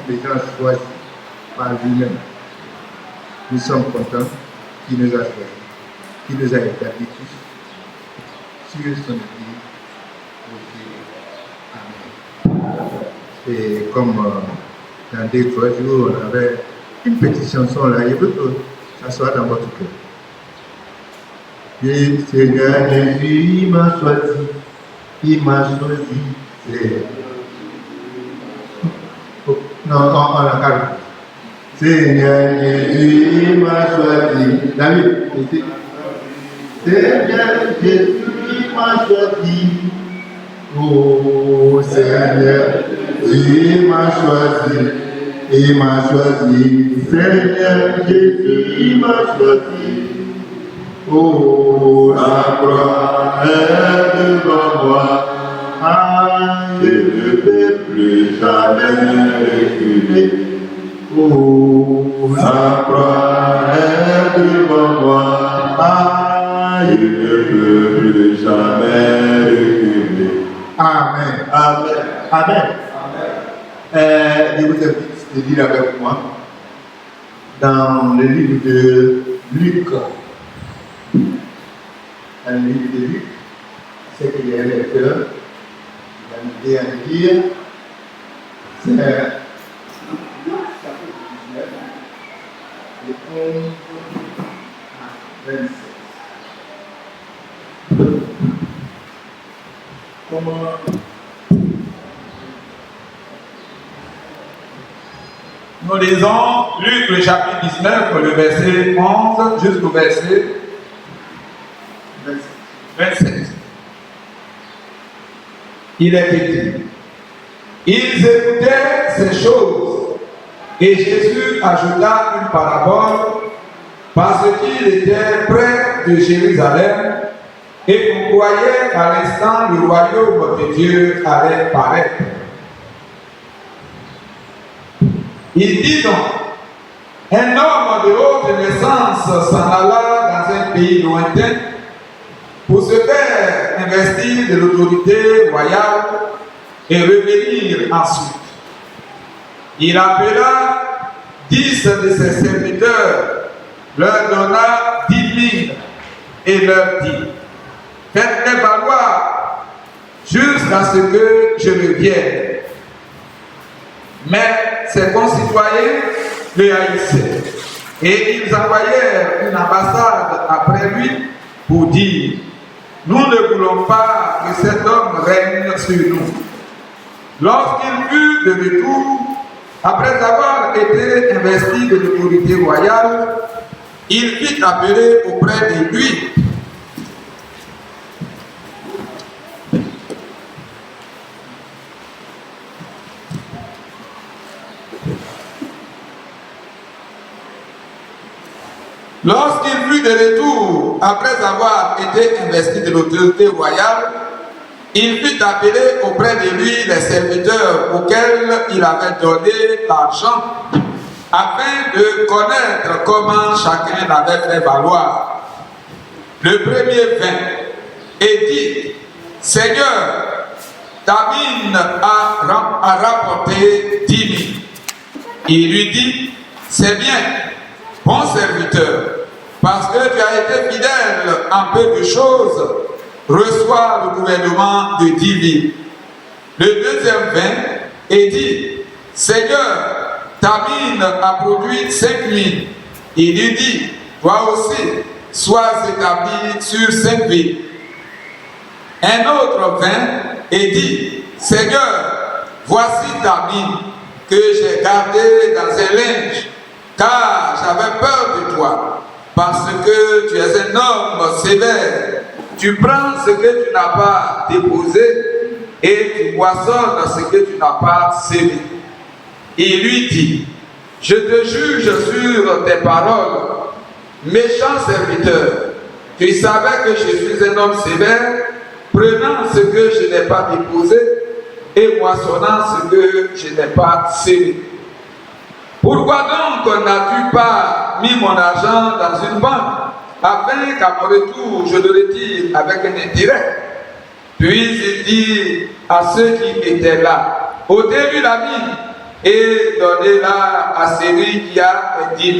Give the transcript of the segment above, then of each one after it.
des gens choisis par lui-même. Nous sommes contents qu'il nous a choisis, qu'il nous a établis tous sur son église. Amen. Et comme dans 2-3 jours, on avait une petite chanson là, il veut que ça soit dans votre cœur. Et Seigneur Jésus, il m'a choisi, non, on la calme. Seigneur Jésus, il m'a choisi. David, Seigneur Jésus, il m'a choisi. Oh Seigneur, il m'a choisi. Seigneur Jésus, il m'a choisi. Oh, la croix est devant moi. Je ne peux plus jamais reculer. Oh, la croix est devant moi. Je ne peux plus jamais reculer. Amen. Amen. Amen. Je vous invite à lire avec moi dans le livre de Luc. Dans le livre de Luc, c'est qu'il y a un lecteur qui va nous dire, c'est Luc chapitre 19, de 11 à 27. Comment nous lisons Luc le chapitre 19, le verset 11 jusqu'au verset 27. Il est écrit: ils écoutaient ces choses, et Jésus ajouta une parabole, parce qu'il était près de Jérusalem, et qu'on croyait qu'à l'instant le royaume de Dieu allait paraître. Il dit donc: un homme de haute naissance s'en alla dans un pays lointain pour se faire investir de l'autorité royale et revenir ensuite. Il appela 10 de ses serviteurs, leur donna 10 000 et leur dit: faites-les valoir jusqu'à ce que je revienne. Mais ses concitoyens le haïssaient, et ils envoyèrent une ambassade après lui pour dire: nous ne voulons pas que cet homme règne sur nous. Lorsqu'il fut de retour, après avoir été investi de l'autorité royale, il fit appeler auprès de lui Lorsqu'il fut de retour, après avoir été investi de l'autorité royale, il fut appelé auprès de lui les serviteurs auxquels il avait donné l'argent, afin de connaître comment chacun l'avait fait valoir. Le premier vint et dit: Seigneur, ta mine a rapporté 10 000. Il lui dit: c'est bien, bon serviteur, parce que tu as été fidèle en peu de choses, reçois le gouvernement de 10 000. Le deuxième vint et dit: Seigneur, ta mine a produit 5 000. Il lui dit: toi aussi, sois établi sur 5 000. Un autre vint et dit: Seigneur, voici ta mine que j'ai gardée dans un linge, car j'avais peur de toi, parce que tu es un homme sévère. Tu prends ce que tu n'as pas déposé et tu moissonnes ce que tu n'as pas sémé. Il lui dit: je te juge sur tes paroles, méchant serviteur. Tu savais que je suis un homme sévère, prenant ce que je n'ai pas déposé et moissonnant ce que je n'ai pas sémé. Pourquoi donc n'as-tu pas mis mon argent dans une banque, afin qu'à mon retour je le retire avec un intérêt? Puis il dit à ceux qui étaient là: ôtez-lui la mine et donnez-la à celui qui a 10 000.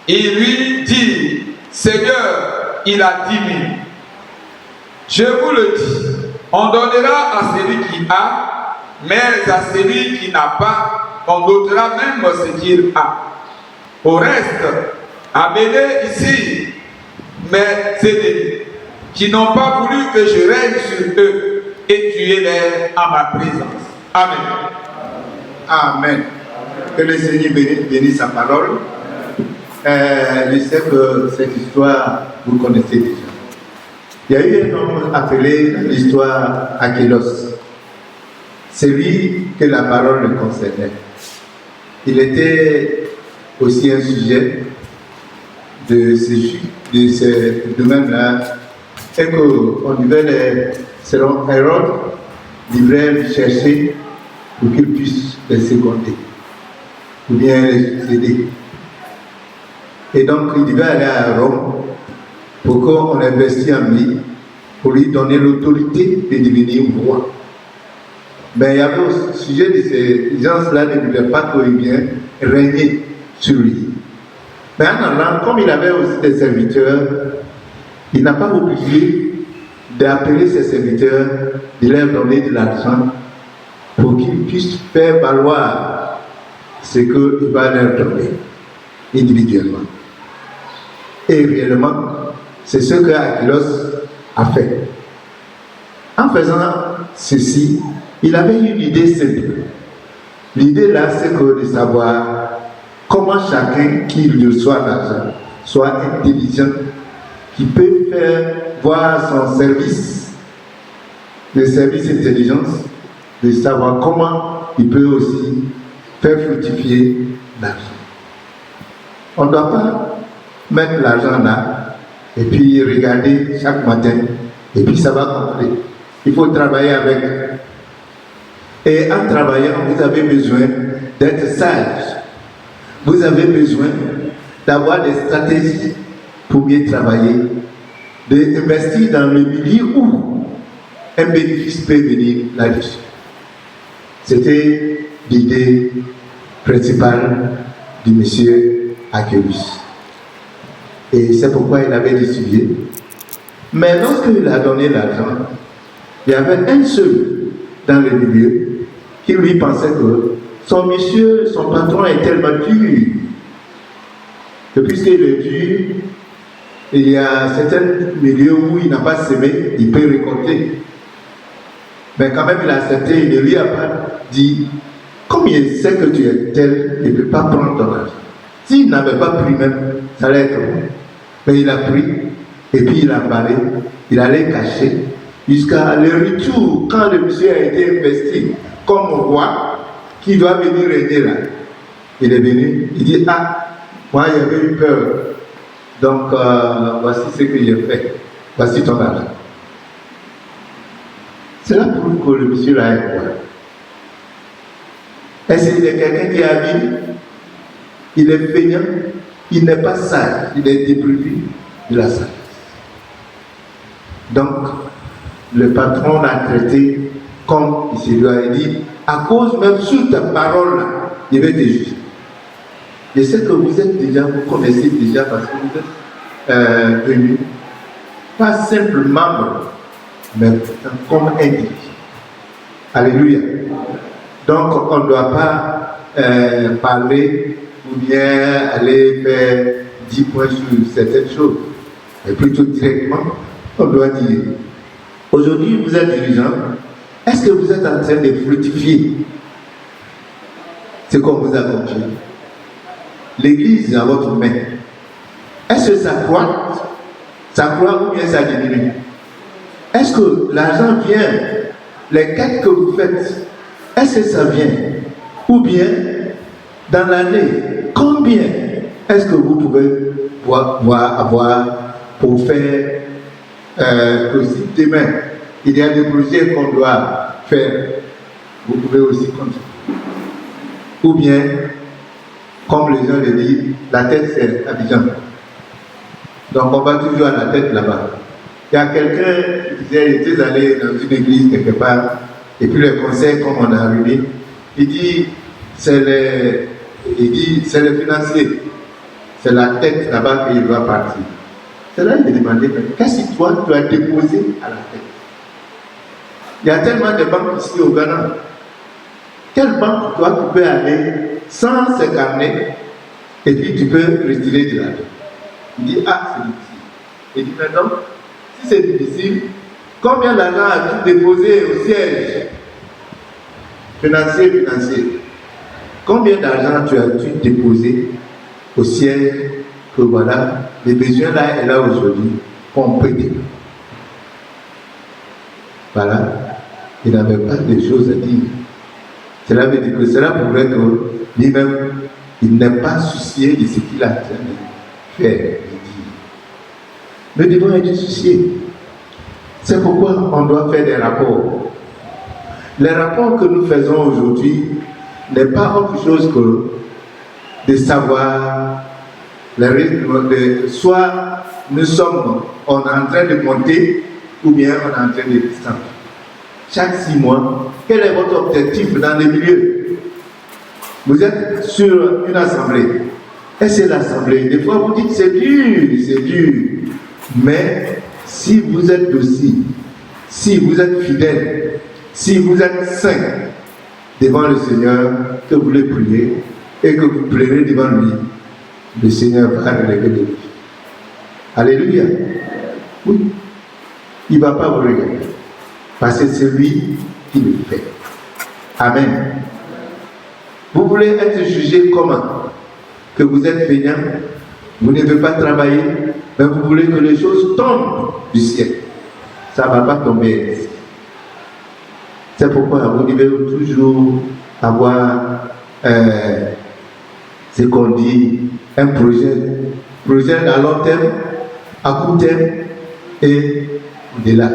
Il lui dit, Seigneur, il a 10 000. Je vous le dis, on donnera à celui qui a, mais à celui qui n'a pas, on ôtera même ce qu'il a. Au reste, amenez ici mes ennemis, qui n'ont pas voulu que je règne sur eux, et tuez-les en ma présence. Amen. Amen. Que le Seigneur bénisse sa parole. Je sais que cette histoire, vous connaissez déjà. Il y a eu un homme appelé dans l'histoire Achélos. C'est lui que la parole le concernait. Il était aussi un sujet de ce domaine-là. Et qu'on devait, selon Hérode, devrait le chercher pour qu'il puisse les seconder, ou bien les succéder. Et donc, il devait aller à Rome pour qu'on investisse en lui, pour lui donner l'autorité de devenir roi. Mais il y avait au sujet de ces gens-là ne voulaient pas qu'il vienne régner sur lui. Mais en allant, comme il avait aussi des serviteurs, il n'a pas oublié d'appeler ses serviteurs, de leur donner de l'argent pour qu'ils puissent faire valoir ce qu'il va leur donner individuellement. Et réellement, c'est ce que Achélos a fait. En faisant ceci, il avait une idée simple. L'idée là, c'est que de savoir comment chacun qui reçoit l'argent soit intelligent, qui peut faire voir son service, le service intelligence, de savoir comment il peut aussi faire fructifier l'argent. On ne doit pas mettre l'argent là et puis regarder chaque matin et puis ça va compter. Il faut travailler avec. Et en travaillant, vous avez besoin d'être sage. Vous avez besoin d'avoir des stratégies pour bien travailler, d'investir dans le milieu où un bénéfice peut venir là-dessus. C'était l'idée principale du monsieur Achélos. Et c'est pourquoi il avait décidé. Mais lorsqu'il a donné l'argent, il y avait un seul dans le milieu qui lui pensait que son monsieur, son patron est tellement dur. Et puisqu'il est dur, il y a certains milieux où il n'a pas semé, il peut récolter. Mais quand même, il a accepté, il ne lui a pas dit, comme il sait que tu es tel, il ne peut pas prendre ton argent. S'il n'avait pas pris même, ça allait être bon. Mais il a pris, et puis il a emballé, il allait cacher, jusqu'à le retour, quand le monsieur a été investi comme roi, qui doit venir régner là. Il est venu, il dit, ah, moi j'avais eu peur, donc voici ce que j'ai fait, voici ton argent. Cela prouve que le monsieur là est roi. Est-ce qu'il est quelqu'un qui est habile? Il est feignant, il n'est pas sage, il est dépourvu de la sagesse. Donc, le patron l'a traité comme il se doit. Il dit, à cause même sur ta parole, je vais te juger. Je sais que vous êtes déjà, vous connaissez déjà parce que vous êtes venus, pas simple membre, mais comme individu. Alléluia. Donc, on ne doit pas parler ou bien aller faire 10 points sur certaines choses, mais plutôt directement, on doit dire, aujourd'hui vous êtes dirigeant, est-ce que vous êtes en train de fructifier ce qu'on vous a confié? L'église est à votre main. Est-ce que ça croît ou bien ça diminue? Est-ce que l'argent vient, les quêtes que vous faites, est-ce que ça vient? Ou bien, dans l'année, combien est-ce que vous pouvez avoir pour faire que si demain, il y a des projets qu'on doit faire, vous pouvez aussi continuer. Ou bien, comme les gens le disent, la tête c'est Abidjan. Donc on va toujours à la tête là-bas. Il y a quelqu'un qui disait, j'étais allé dans une église quelque part, et puis le conseil, comme on a arrivé, il dit, il dit, c'est le financier. C'est la tête là-bas qu'il doit partir. C'est là qu'il a demandé, qu'est-ce que toi, tu as déposé à la tête? Il y a tellement de banques ici au Ghana. Quelle banque, toi, tu peux aller sans ces carnets et puis tu peux retirer de l'argent? Il dit, ah, c'est difficile. Il dit, maintenant, si c'est difficile, combien d'argent as-tu déposé au siège financier? Combien d'argent as-tu déposé au siège que voilà, les besoins là et là aujourd'hui, qu'on peut dire. Voilà, il n'avait pas de choses à dire. Cela veut dire que cela pourrait que lui-même, il n'est pas soucié de ce qu'il a fait et dit. Nous devons être souciés. C'est pourquoi on doit faire des rapports. Les rapports que nous faisons aujourd'hui n'est pas autre chose que de savoir les rythmes, soit on est en train de monter ou bien on est en train de descendre. Chaque 6 mois, quel est votre objectif dans le milieu? Vous êtes sur une assemblée. Et c'est l'assemblée. Des fois vous dites c'est dur. Mais si vous êtes docile, si vous êtes fidèle, si vous êtes saint devant le Seigneur, que vous le priez et que vous pleurez devant lui, le Seigneur va régler les vies. Alléluia. Oui. Il ne va pas vous regarder. Parce que c'est lui qui le fait. Amen. Vous voulez être jugé comment? Que vous êtes feignant, vous ne devez pas travailler, mais vous voulez que les choses tombent du ciel. Ça ne va pas tomber ici. C'est pourquoi vous devez toujours avoir ce qu'on dit, un projet à long terme, à court terme et au-delà.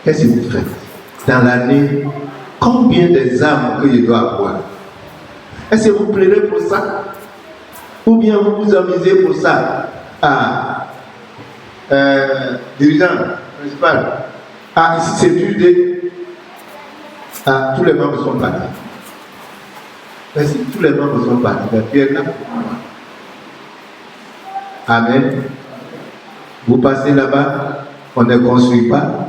Qu'est-ce que vous faites dans l'année? Combien des âmes que je dois avoir? Est-ce que vous plairez pour ça? Ou bien vous vous amusez pour ça? Dirigeant principal. Ici c'est Tuesday. Tous les membres sont partis. Mais si tous les membres sont partis, la pierre là. Amen. Vous passez là-bas, on ne construit pas,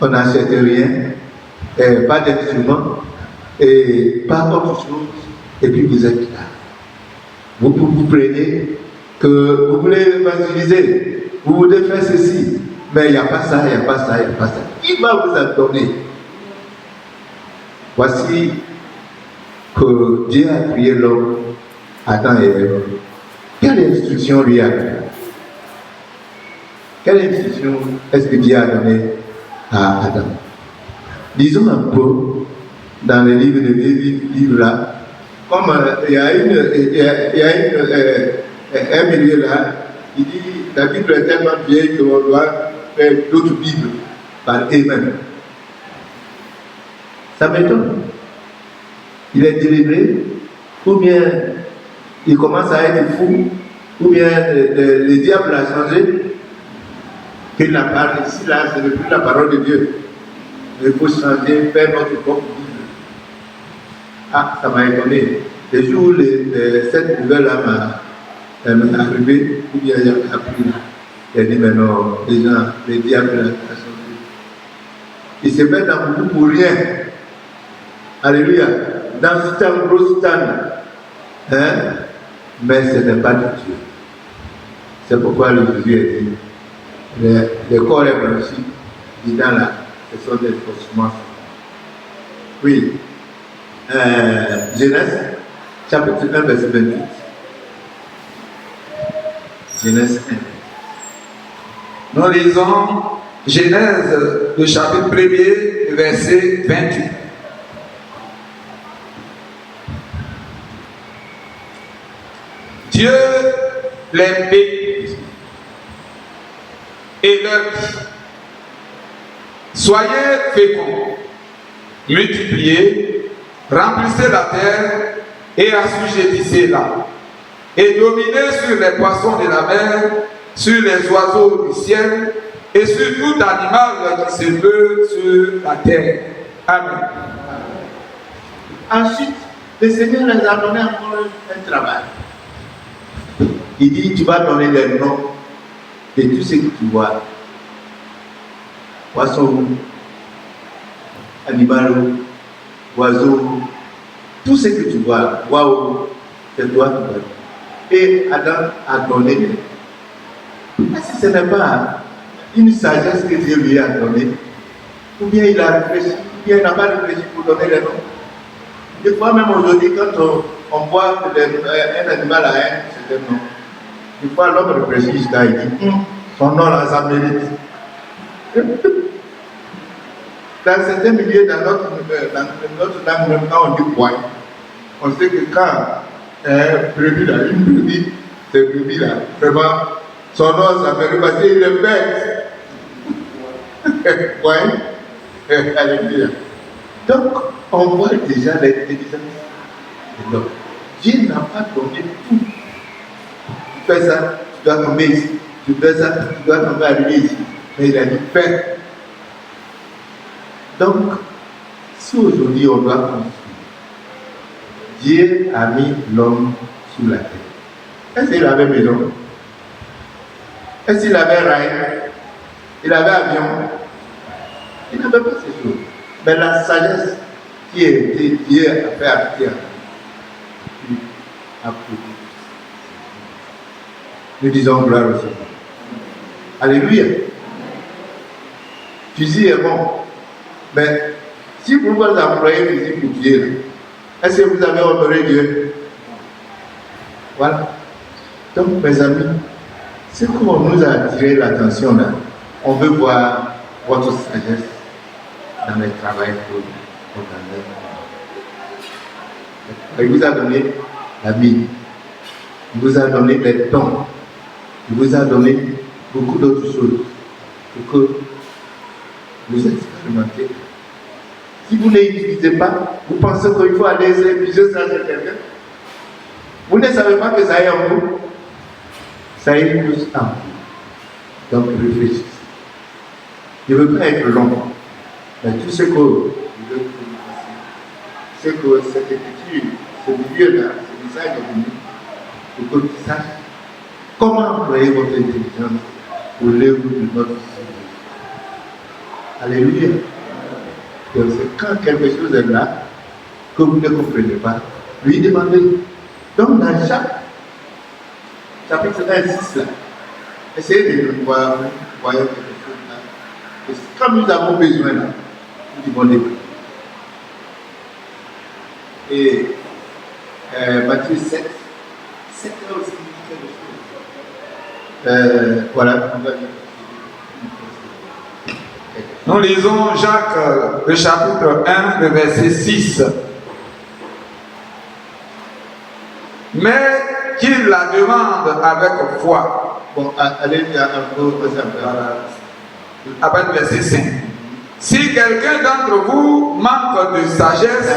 on n'achète rien, pas d'instruments, et pas autre chose, et puis vous êtes là. Vous prenez que vous voulez évangéliser, vous voulez faire ceci, mais il n'y a pas ça, il n'y a pas ça, il n'y a pas ça. Qui va vous en donner? Voici que Dieu a créé l'homme, Adam et Ève. Quelle instruction lui a donnée? Quelle instruction est-ce que Dieu a donnée à Adam? Disons un peu dans le livre là, comme il y a un milieu là, il dit la Bible est tellement vieille qu'on doit faire d'autres Bibles par eux-mêmes. Ça m'étonne. Il est délivré, ou bien il commence à être fou, ou bien le diable a changé. Qu'il la parle ici, là, ce n'est plus la parole de Dieu. Il faut changer, faire notre propre Bible. Ça m'a étonné. Le jour où cette nouvelle-là m'est arrivée, ou bien il a appris, il a dit, mais non, les gens, le diable a changé. Il se met dans beaucoup pour rien. Alléluia. Dans ce temps, gros temps. Mais ce n'est pas de Dieu. C'est pourquoi le Jésus a dit, le corps est blanchi, disant là, ce sont des ossements. Oui. Genèse, chapitre 1, verset 28. Genèse 1. Nous lisons Genèse, le chapitre 1er, verset 28. Dieu les bénit et leur dit, soyez féconds, multipliez, remplissez la terre et assujettissez-la, et dominez sur les poissons de la mer, sur les oiseaux du ciel et sur tout animal qui se meut sur la terre. Amen. Ensuite, Le Seigneur les a donné encore un travail. Il dit, tu vas donner les noms de tout ce que tu vois. Poisson, animal, oiseau, tout ce que tu vois, waouh, c'est toi qui vois. Et Adam a donné les noms. Est-ce que ce n'est pas une sagesse que Dieu lui a donnée? Ou bien il a réfléchi, ou bien il n'a pas réfléchi pour donner les noms? Des fois, même aujourd'hui, quand on voit qu'un animal a un certain nom, des fois l'homme réfléchit jusqu'à il dit, son nom là, ça mérite. Dans certains milieux, dans notre langue, même quand on dit point, on sait que quand un brebis là, une brebis, cette brebis là, vraiment, son nom ça mérite parce qu'il est bête. Point. Alléluia. Donc, on voit déjà l'intelligence de l'homme. Dieu n'a pas donné tout. Tu fais ça, tu dois tomber ici. Tu fais ça, tu dois tomber arriver ici. Mais il a dit fais. Donc, si aujourd'hui on doit construire, Dieu a mis l'homme sur la terre. Est-ce qu'il avait maison? Est-ce qu'il avait rail? Il avait avion? Il n'avait pas ces choses. Mais la sagesse qui était Dieu a fait habiter en lui. Nous disons gloire au Seigneur. Alléluia. Fusil est bon. Mais si vous vous employez fusil pour Dieu, est-ce que vous avez honoré Dieu? Voilà. Donc, mes amis, ce qu'on nous a attiré l'attention là, on veut voir votre sagesse dans le travail pour il vous a donné la vie, il vous a donné les dons, il vous a donné beaucoup d'autres choses pour que vous expérimentez. Si vous ne l'utilisez pas, vous pensez qu'il faut aller épuiser ça chez quelqu'un. Vous ne savez pas que ça est en vous. Ça est plus en vous. Donc réfléchissez. Je ne veux pas être long. Mais tout ce que je veux que vous fassiez, c'est que cette écriture, ce milieu-là, ce message est venu pour que tu saches comment employer votre intelligence pour l'œuvre de notre Seigneur. Alléluia. Donc c'est quand quelque chose est là que vous ne comprenez pas, lui demandez. Donc dans chaque chapitre 1-6 là, essayez de voir quelque chose là. Et quand nous avons besoin là, nous demandez. Et Matthieu 7 a aussi quelque chose. Voilà, on va dire. Nous lisons Jacques, le chapitre 1, le verset 6. Mais qu'il la demande avec foi. Bon, allez un peu. Avec le verset 5. Si quelqu'un d'entre vous manque de sagesse,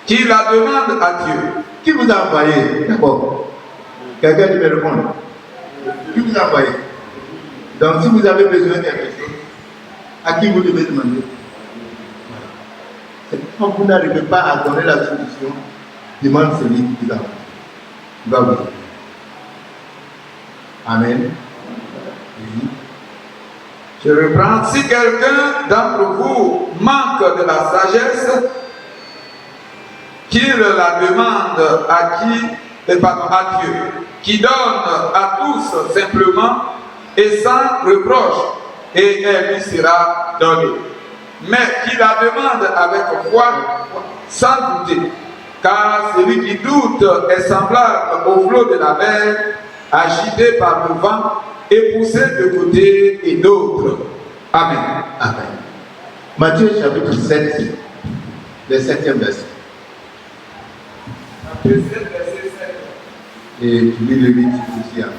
qu'il la demande à Dieu. Qui vous a envoyé? D'accord. Quelqu'un qui me répond. Qui vous a envoyé? Donc si vous avez besoin de quelque chose, à qui vous devez demander? C'est quand vous n'arrivez pas à donner la solution, demande celui qui vous a envoyé. Il va vous aider. Amen. Oui. Je reprends. Si quelqu'un d'entre vous manque de la sagesse, qu'il la demande à Dieu, qui donne à tous simplement et sans reproche, et elle lui sera donnée. Mais qu'il la demande avec foi, sans douter, car celui qui doute est semblable au flot de la mer, agité par le vent et poussé de côté et d'autre. Amen. Amen. Matthieu chapitre 7, le 7e verset. Matthieu 7, verset 7. Et tu lis le 8 aussi après.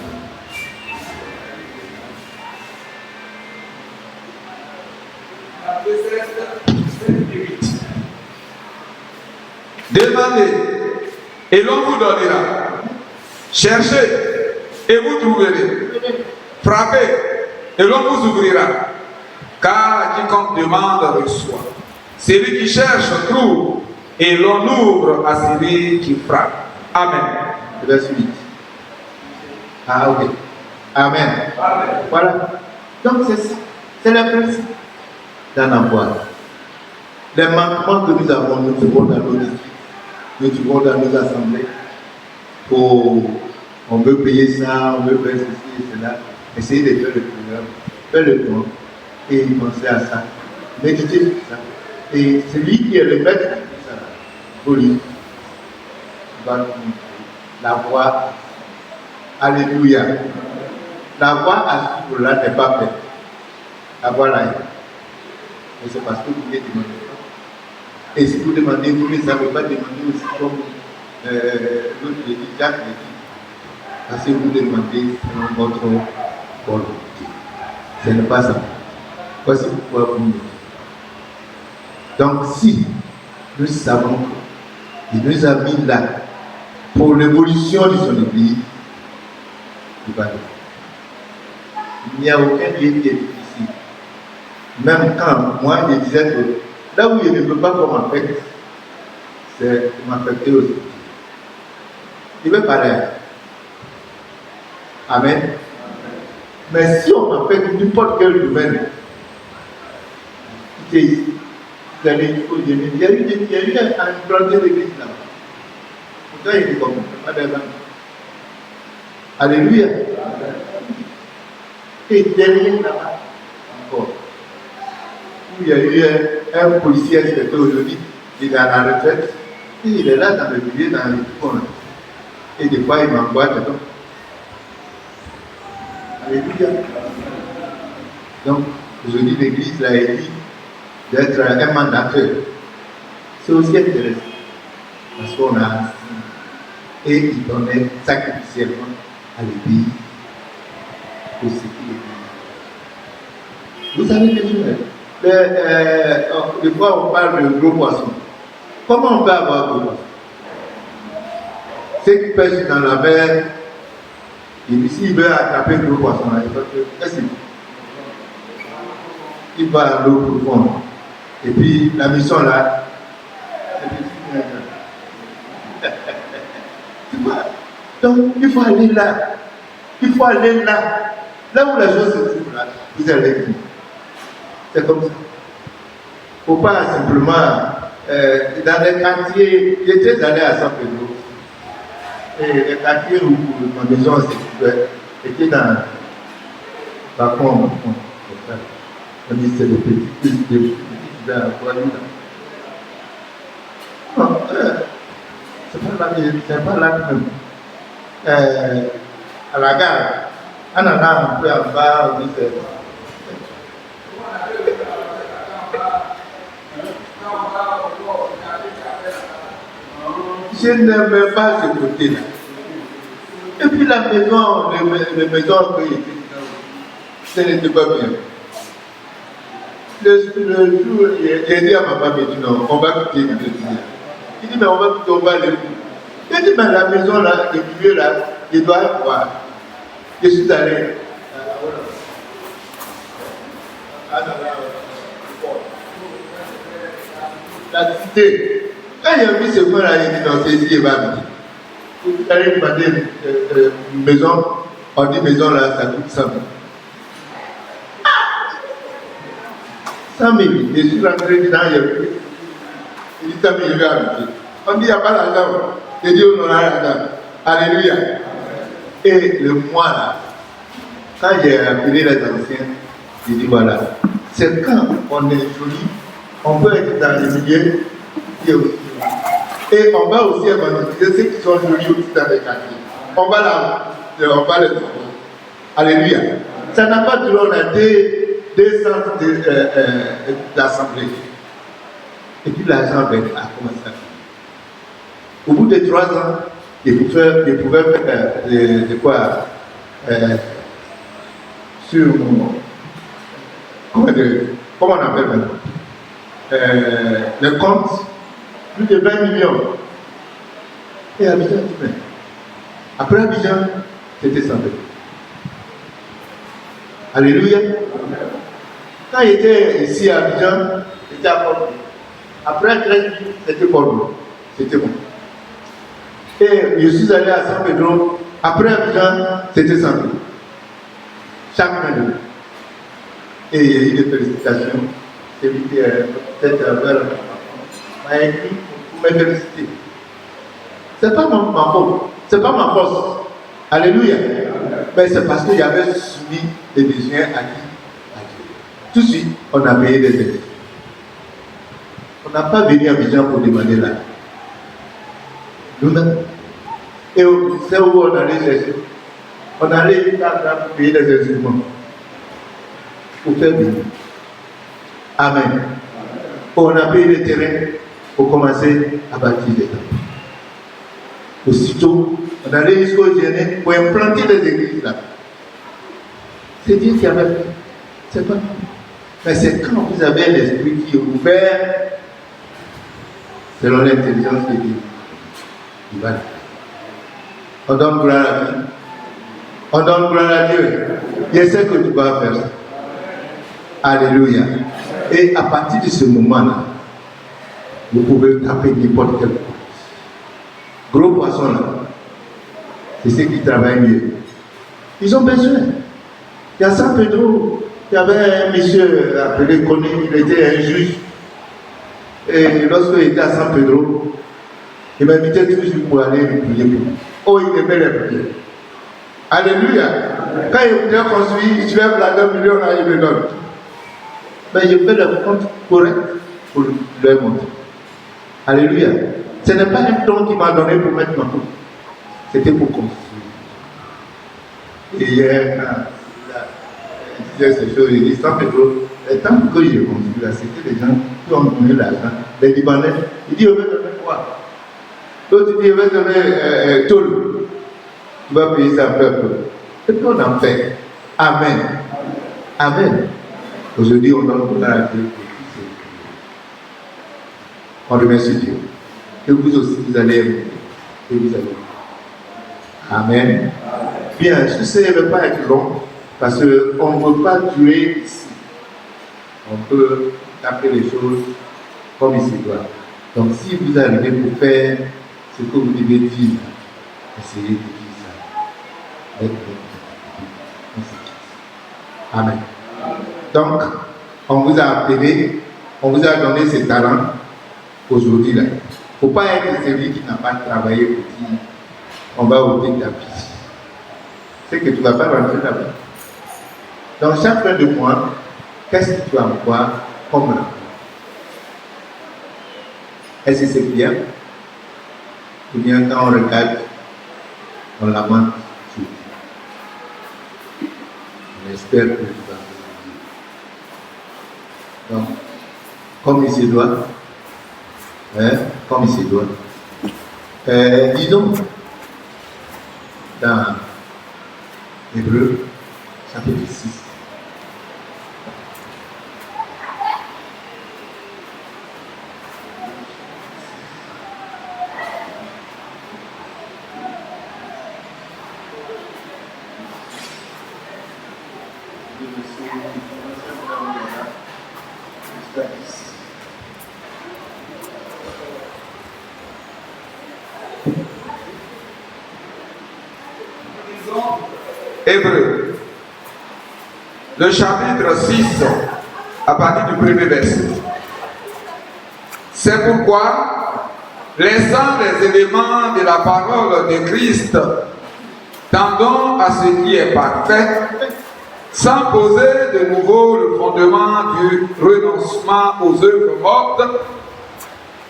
Matthieu 7, 7 et 8. Demandez et l'on vous donnera. Cherchez et vous trouverez. Frappez et l'on vous ouvrira. Car quiconque demande reçoit. Celui qui cherche trouve. et l'on ouvre à celui qui frappe. Amen. Verset 8. Ah ok. Amen. Amen. Voilà. Donc c'est ça. C'est le principe d'un emploi. Les manquements que nous avons, nous trouvons dans nos districts, nous trouvons dans nos assemblées. On veut payer ça, on veut faire ceci et cela. Essayez de faire le programme, faire le plan et penser à ça. Méditez sur ça. Et celui qui est le maître de tout ça, pour lui, va nous montrer la voie. Alléluia. La voie à suivre là n'est pas faite. La voie là est. Mais c'est parce que vous ne demandez pas. Et si vous demandez, vous ne savez pas demander aussi comme l'autre l'a dit, Jacques l'a dit. Parce que vous demandez selon votre volonté. Ce n'est pas ça. Voici pourquoi vous me dites. Donc si nous savons qu'il nous a mis là pour l'évolution de son église, il va le faire. Il n'y a aucun lieu qui est difficile. Même quand moi je disais que là où je ne peux pas comme en fait, c'est m'affecter aussi. Il veut parler. Amen. Mais si on m'affecte n'importe quel domaine, qui est ici, vous allez il y a eu un planté d'église là. Pourquoi il est comme ça? Pas d'avant. Alléluia. Et derrière là-bas, encore, où il y a eu un policier inspecteur aujourd'hui, il est à la retraite, et il est là dans le milieu, dans les coins. Et des fois, il m'envoie dedans. Alléluia. Donc, aujourd'hui, l'église l'a dit d'être un mandateur. C'est aussi intéressant. Parce qu'on a ainsi, et il donnait sacrificiellement à l'église pour ce qu'il est. Vous savez quelque chose? Des fois, on parle de gros poissons. Comment on peut avoir gros poissons? Ceux qui pêchent dans la mer, et puis s'il veut attraper le gros poisson, il va à l'eau profonde. Et puis la mission là, tu vois, donc il faut aller là. Il faut aller là. Là où la chose se trouve là, vous allez vivre. C'est comme ça. Il ne faut pas simplement dans les quartiers, j'étais allé à San Pedro. Et les quartiers où ma maison se trouvait étaient dans par contre, on dit c'est des petits voyous là. Non, c'est pas là même. À la gare, on en a un peu en bas, on dit c'est. Je n'aimais pas ce côté-là. Et puis la maison, les maisons que j'étais dedans, ce n'était pas bien. Le jour, j'ai dit à ma femme, il dit non, on va quitter le milieu. Il dit, mais on va quitter, on va aller où? J'ai dit, mais la maison là, le milieu là, je dois voir. Je suis allé la cité. Quand il a vu ce point là, il dit non, c'est ici, il va habiter. Vous allez demander une maison, on dit maison là, ça coûte 100 000. 100 000, je suis rentré dedans, il y a plus. Il dit 100 000, je vais habiter. On dit, il n'y a pas l'argent. Je dis, on aura l'argent. Alléluia. Et le mois là, quand j'ai appelé les anciens, j'ai dit voilà, c'est quand on est joli, on peut être dans les milieux qui est aussi joli. Et on va aussi évangéliser ceux qui sont jolis aussi dans les quartiers. On va les trouver. Alléluia. Ça n'a pas duré, on a deux centres d'assemblée. Et puis l'argent a commencé à finir. Au bout de 3 ans, je pouvais faire de quoi sur mon. Comment on appelle maintenant le compte, plus de 20 millions. Et Abidjan, après Abidjan, c'était 100 000. Alléluia. Quand il était ici à Abidjan, il était à Port. Après 13 jours, c'était bon. C'était bon. Et je suis allé à San Pedro. Après Abidjan, c'était 100 jours. Chaque fin de mois. Et il y a eu des félicitations. C'est lui qui peut-être m'a écrit pour me féliciter. C'est pas ma faute. C'est pas ma force. Alléluia. Mais c'est parce qu'il y avait soumis des besoins à qui? À Dieu. Tout de suite, on a payé des aides. On n'a pas venu à Abidjan pour demander là. Nous-mêmes. Et c'est où on allait chercher. On allait pour payer des instruments. Pour faire venir. Amen. On a payé les terrains pour commencer à bâtir des temples. Aussitôt, on allait jusqu'au Géné pour implanter des églises là. C'est Dieu qui avait fait. C'est pas nous. Mais c'est quand vous avez l'esprit qui est ouvert, selon l'intelligence de Dieu, il va le faire. On donne gloire à Dieu. On donne gloire à Dieu. Je sais que tu vas faire ça. Alléluia. Et à partir de ce moment-là, vous pouvez taper n'importe quel poisson. Gros poissons là, c'est ceux qui travaillent mieux. Ils ont besoin. Il y a San Pedro, il y avait un monsieur appelé Conné, il était un juge. Et lorsqu'il était à San Pedro, il m'invitait toujours pour aller lui prier pour lui. Oh, il aimait les prières. Alléluia. Quand il voulait construire, je vais blaguer 1 million là, il me donne. Mais je fais le compte correct pour leur montrer. Alléluia. Ce n'est pas un don qui m'a donné pour mettre ma coupe. C'était pour construire. Et hier, il disait ces choses, il dit, San Pedro, les temples que j'ai construits là, c'était des gens qui ont donné l'argent. Les Libanais, il dit, on va donner quoi? L'autre dit, on va donner tôle. Tu vas payer ça peu à peu. Et puis on en fait. Amen. Amen. Aujourd'hui, on donne pour la Dieu. On remercie Dieu. Et vous aussi, vous allez aimer. Et vous allez. Amen. Bien, ceci ne va pas être long, parce qu'on ne veut pas durer ici. On peut taper les choses comme il se doit. Donc, si vous arrivez pour faire ce que vous devez dire, essayez de dire ça. Amen. Donc, on vous a appelé, on vous a donné ces talents aujourd'hui là. Il ne faut pas être celui qui n'a pas travaillé pour dire on va ôter ta vie. C'est que tu ne vas pas rentrer là-bas. Donc, chaque fin de mois, qu'est-ce que tu vas avoir comme là? Est-ce que c'est bien? Ou bien quand on regarde, on lamente tout. On espère que tu vas revenir. Donc, comme il se doit, comme il se doit. Disons, dans Hébreu, chapitre 6. Hébreu, le chapitre 6, à partir du premier verset. C'est pourquoi, laissant les éléments de la parole de Christ, tendons à ce qui est parfait, sans poser de nouveau le fondement du renoncement aux œuvres mortes,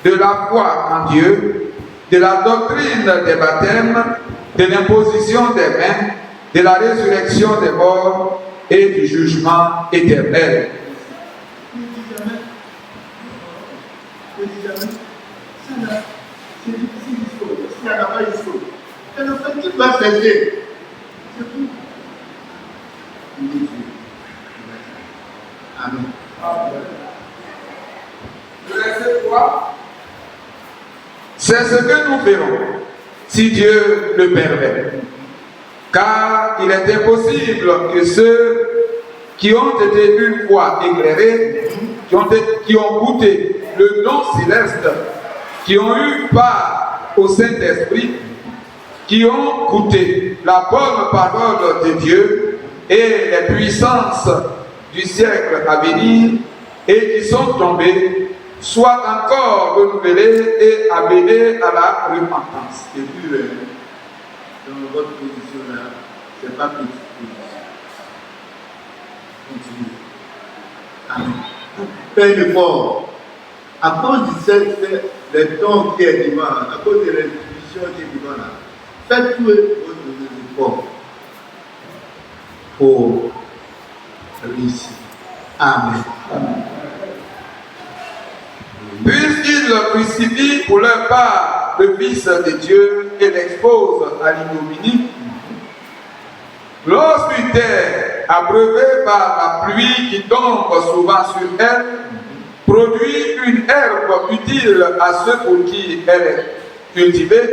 de la foi en Dieu, de la doctrine des baptêmes, de l'imposition des mains, de la résurrection des morts et du jugement éternel. C'est difficile, il n'y en a pas, il faut. Et le fait qu'il va cesser, c'est tout. Amen. Verset 3. C'est ce que nous ferons, si Dieu le permet. Car il est impossible que ceux qui ont été une fois éclairés, qui ont goûté le don céleste, qui ont eu part au Saint-Esprit, qui ont goûté la bonne parole de Dieu et les puissances du siècle à venir, et qui sont tombés, soient encore renouvelés et amenés à la repentance. Et puis, dans votre position là, c'est pas petite position. Continuez. Amen. Faites l'effort. À cause des dons qui est divin, à cause de l'institution qui est divine là, faites tous vos efforts pour réussir. Amen. Amen. Puisqu'ils crucifient pour leur part le Fils de Dieu et l'exposent à l'ignominie, lorsqu'une terre, abreuvée par la pluie qui tombe souvent sur elle, produit une herbe utile à ceux pour qui elle est cultivée,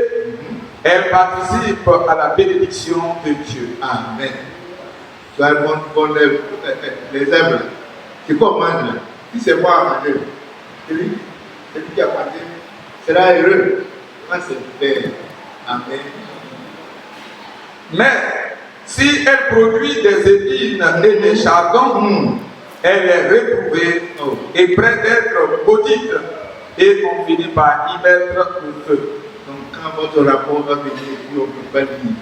elle participe à la bénédiction de Dieu. Amen. Tu as les herbes, c'est quoi manger? Si c'est moi à manger, c'est lui qui a mangé, sera heureux. Moi, c'est Père. Amen. Mais si elle produit des épines et des chardons, elle est réprouvée et près d'être maudite, et on finit par y mettre le feu. Donc, quand votre rapport va venir, on ne peut pas dire.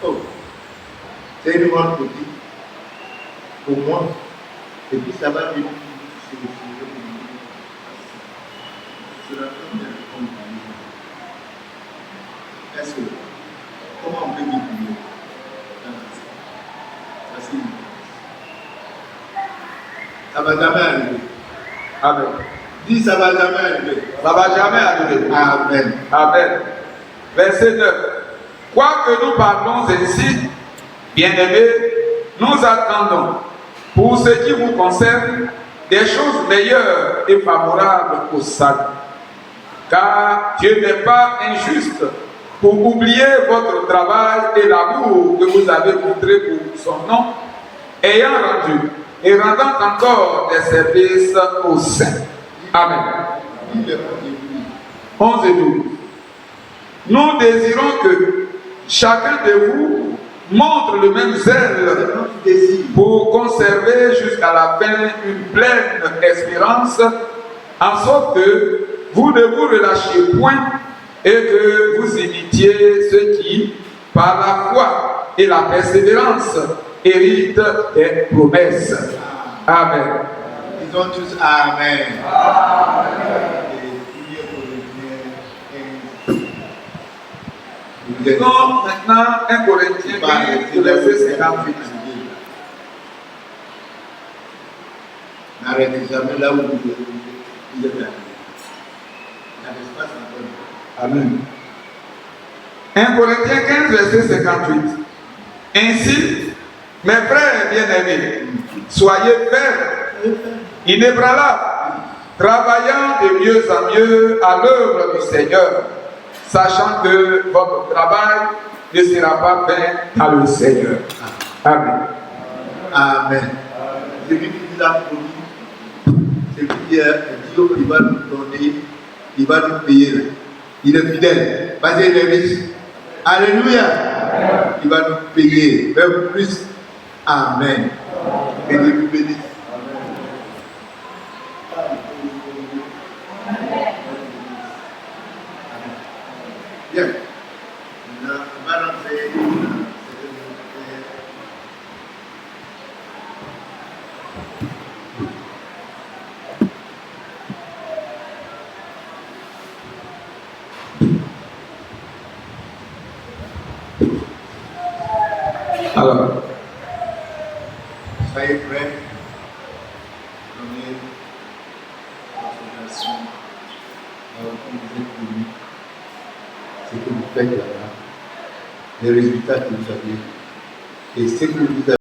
Oh, c'est une bonne petite pour moi. Et puis ça va venir sur le sujet. C'est la première fois. Est-ce que, comment on peut vivre mieux? Facile. Ça va jamais arriver. Amen. Dis, ça va jamais arriver. Ça va jamais arriver. Amen. Amen. Verset 9. Quoique nous parlons ainsi, bien-aimés, nous attendons, pour ce qui vous concerne, des choses meilleures et favorables au salut. Car Dieu n'est pas injuste pour oublier votre travail et l'amour que vous avez montré pour son nom, ayant rendu et rendant encore des services aux saints. Amen. 11 et 12. Nous désirons que chacun de vous montre le même zèle pour conserver jusqu'à la fin une pleine espérance, en sorte que vous ne vous relâchiez point et que vous imitiez ceux qui, par la foi et la persévérance, héritent des promesses. Amen. Disons tous Amen. Disons maintenant 1 Corinthiens 15, verset 58. N'arrêtez jamais là où vous êtes. Amen. 1 Corinthiens 15, verset 58. Ainsi, mes frères bien-aimés, soyez fermes, inébranlables, travaillant de mieux en mieux à l'œuvre du Seigneur, sachant que votre travail ne sera pas vain dans le Seigneur. Amen. Amen. Celui qui nous a promis, celui qui a dit qu'il va nous donner, il va nous payer. Il est fidèle, parce qu'il est riche. Alléluia. Il va nous payer, même plus. Amen. Et Dieu vous bénisse. Bien. Maintenant, on va rentrer. Alors, soyez prêts. Donnez votre version. Alors, comme vous êtes venus, ce que vous faites là-bas, les résultats que vous avez et ce que vous avez.